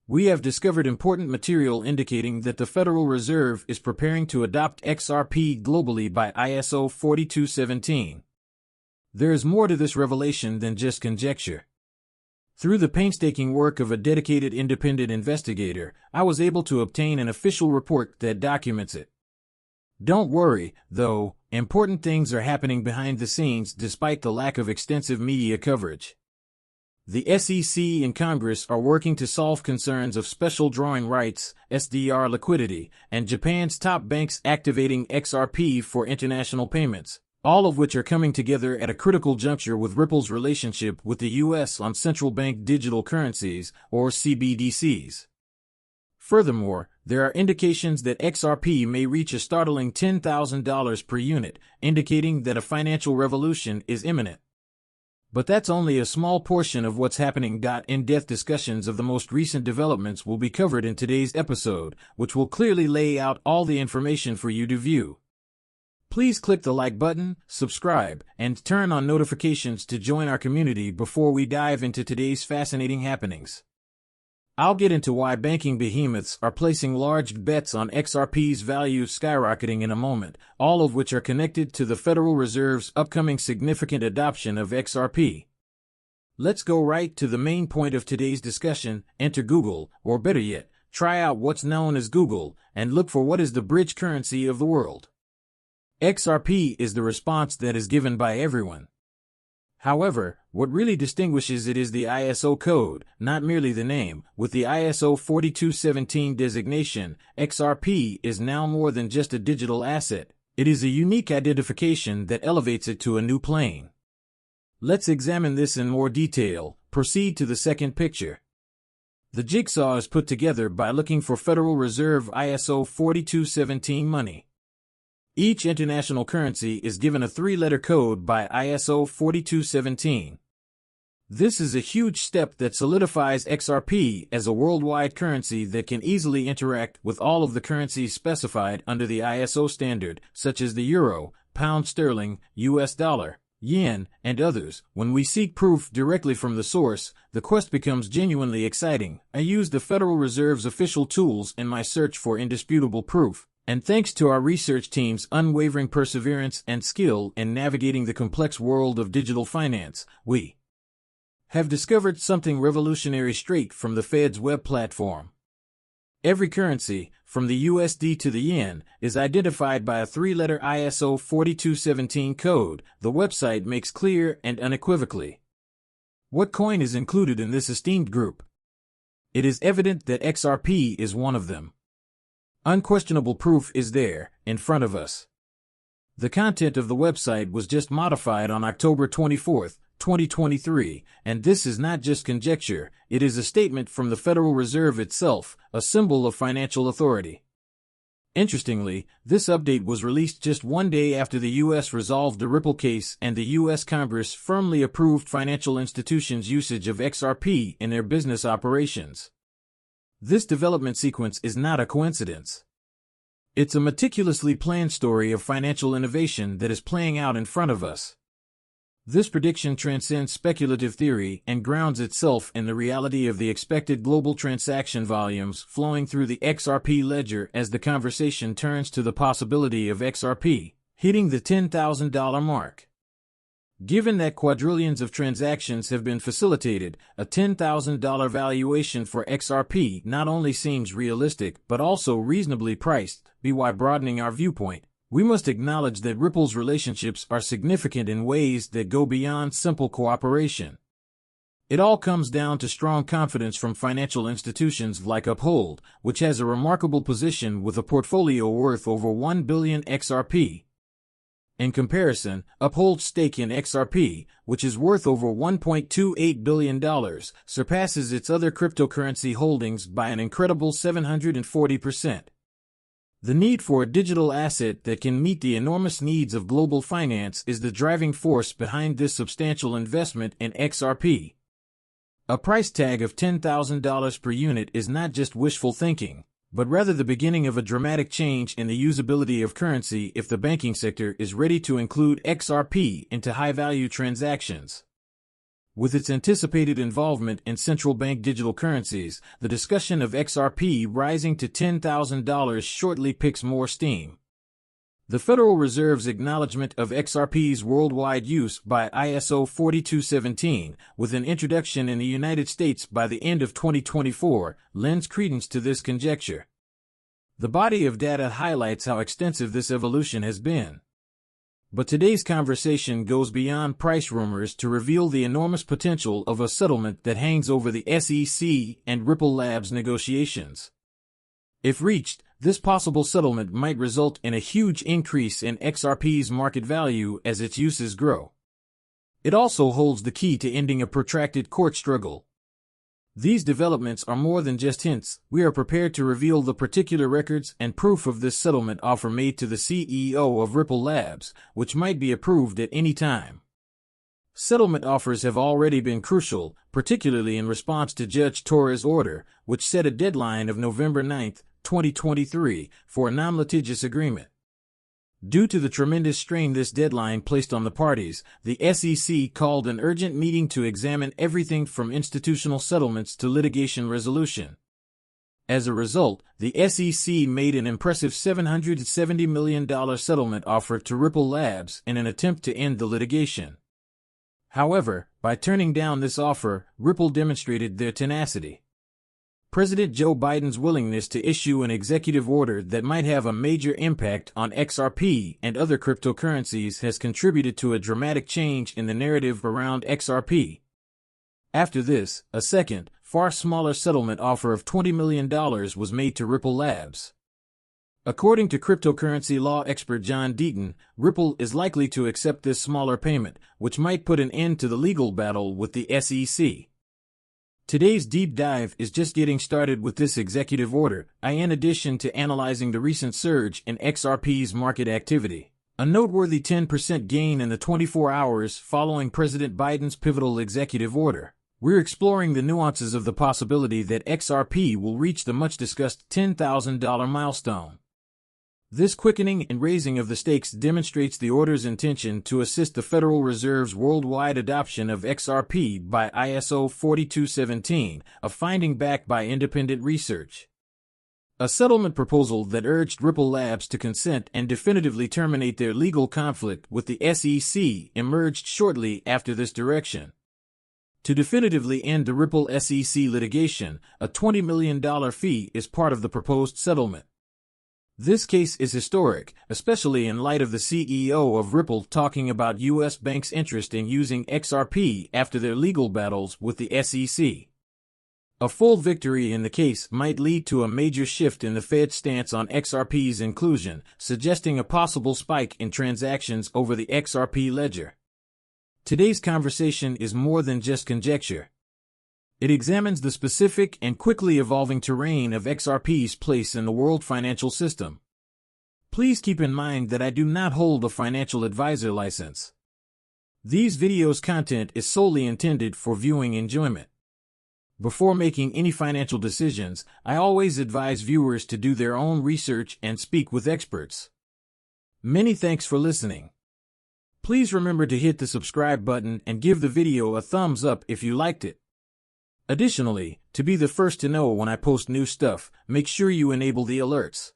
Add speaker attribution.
Speaker 1: We have discovered important material indicating that the Federal Reserve is preparing to adopt XRP globally by ISO 4217. There is more to this revelation than just conjecture. Through the painstaking work of a dedicated independent investigator, I was able to obtain an official report that documents it. Don't worry, though, important things are happening behind the scenes despite the lack of extensive media coverage. The SEC and Congress are working to solve concerns of special drawing rights, SDR liquidity, and Japan's top banks activating XRP for international payments, all of which are coming together at a critical juncture with Ripple's relationship with the U.S. on central bank digital currencies, or CBDCs. Furthermore, there are indications that XRP may reach a startling $10,000 per unit, indicating that a financial revolution is imminent. But that's only a small portion of what's happening. In-depth discussions of the most recent developments will be covered in today's episode, which will clearly lay out all the information for you to view. Please click the like button, subscribe, and turn on notifications to join our community before we dive into today's fascinating happenings. I'll get into why banking behemoths are placing large bets on XRP's value skyrocketing in a moment, all of which are connected to the Federal Reserve's upcoming significant adoption of XRP. Let's go right to the main point of today's discussion. Enter Google, or better yet, try out what's known as Google, and look for what is the bridge currency of the world. XRP is the response that is given by everyone. However, what really distinguishes it is the ISO code, not merely the name. With the ISO 4217 designation, XRP is now more than just a digital asset. It is a unique identification that elevates it to a new plane. Let's examine this in more detail. Proceed to the second picture. The jigsaw is put together by looking for Federal Reserve ISO 4217 money. Each international currency is given a three-letter code by ISO 4217. This is a huge step that solidifies XRP as a worldwide currency that can easily interact with all of the currencies specified under the ISO standard, such as the euro, pound sterling, US dollar, yen, and others. When we seek proof directly from the source, the quest becomes genuinely exciting. I used the Federal Reserve's official tools in my search for indisputable proof. And thanks to our research team's unwavering perseverance and skill in navigating the complex world of digital finance, we have discovered something revolutionary straight from the Fed's web platform. Every currency, from the USD to the yen, is identified by a three-letter ISO 4217 code. The website makes clear and unequivocally what coin is included in this esteemed group. It is evident that XRP is one of them. Unquestionable proof is there, in front of us. The content of the website was just modified on October 24, 2023, and this is not just conjecture, it is a statement from the Federal Reserve itself, a symbol of financial authority. Interestingly, this update was released just one day after the U.S. resolved the Ripple case and the U.S. Congress firmly approved financial institutions' usage of XRP in their business operations. This development sequence is not a coincidence. It's a meticulously planned story of financial innovation that is playing out in front of us. This prediction transcends speculative theory and grounds itself in the reality of the expected global transaction volumes flowing through the XRP ledger as the conversation turns to the possibility of XRP hitting the $10,000 mark. Given that quadrillions of transactions have been facilitated, a $10,000 valuation for XRP not only seems realistic but also reasonably priced. By broadening our viewpoint, we must acknowledge that Ripple's relationships are significant in ways that go beyond simple cooperation. It all comes down to strong confidence from financial institutions like Uphold, which has a remarkable position with a portfolio worth over 1 billion XRP. In comparison, Uphold's stake in XRP, which is worth over $1.28 billion, surpasses its other cryptocurrency holdings by an incredible 740%. The need for a digital asset that can meet the enormous needs of global finance is the driving force behind this substantial investment in XRP. A price tag of $10,000 per unit is not just wishful thinking, but rather the beginning of a dramatic change in the usability of currency if the banking sector is ready to include XRP into high-value transactions. With its anticipated involvement in central bank digital currencies, the discussion of XRP rising to $10,000 shortly picks more steam. The Federal Reserve's acknowledgement of XRP's worldwide use by ISO 4217, with an introduction in the United States by the end of 2024, lends credence to this conjecture. The body of data highlights how extensive this evolution has been. But today's conversation goes beyond price rumors to reveal the enormous potential of a settlement that hangs over the SEC and Ripple Labs negotiations. If reached, this possible settlement might result in a huge increase in XRP's market value as its uses grow. It also holds the key to ending a protracted court struggle. These developments are more than just hints. We are prepared to reveal the particular records and proof of this settlement offer made to the CEO of Ripple Labs, which might be approved at any time. Settlement offers have already been crucial, particularly in response to Judge Torres' order, which set a deadline of November 9, 2023, for a non-litigious agreement. Due to the tremendous strain this deadline placed on the parties, the SEC called an urgent meeting to examine everything from institutional settlements to litigation resolution. As a result, the SEC made an impressive $770 million settlement offer to Ripple Labs in an attempt to end the litigation. However, by turning down this offer, Ripple demonstrated their tenacity. President Joe Biden's willingness to issue an executive order that might have a major impact on XRP and other cryptocurrencies has contributed to a dramatic change in the narrative around XRP. After this, a second, far smaller settlement offer of $20 million was made to Ripple Labs. According to cryptocurrency law expert John Deaton, Ripple is likely to accept this smaller payment, which might put an end to the legal battle with the SEC. Today's deep dive is just getting started with this executive order, in addition to analyzing the recent surge in XRP's market activity. A noteworthy 10% gain in the 24 hours following President Biden's pivotal executive order. We're exploring the nuances of the possibility that XRP will reach the much-discussed $10,000 milestone. This quickening and raising of the stakes demonstrates the order's intention to assist the Federal Reserve's worldwide adoption of XRP by ISO 4217, a finding backed by independent research. A settlement proposal that urged Ripple Labs to consent and definitively terminate their legal conflict with the SEC emerged shortly after this direction. To definitively end the Ripple SEC litigation, a $20 million fee is part of the proposed settlement. This case is historic, especially in light of the CEO of Ripple talking about U.S. banks' interest in using XRP after their legal battles with the SEC. A full victory in the case might lead to a major shift in the Fed's stance on XRP's inclusion, suggesting a possible spike in transactions over the XRP ledger. Today's conversation is more than just conjecture. It examines the specific and quickly evolving terrain of XRP's place in the world financial system. Please keep in mind that I do not hold a financial advisor license. These videos' content is solely intended for viewing enjoyment. Before making any financial decisions, I always advise viewers to do their own research and speak with experts. Many thanks for listening. Please remember to hit the subscribe button and give the video a thumbs up if you liked it. Additionally, to be the first to know when I post new stuff, make sure you enable the alerts.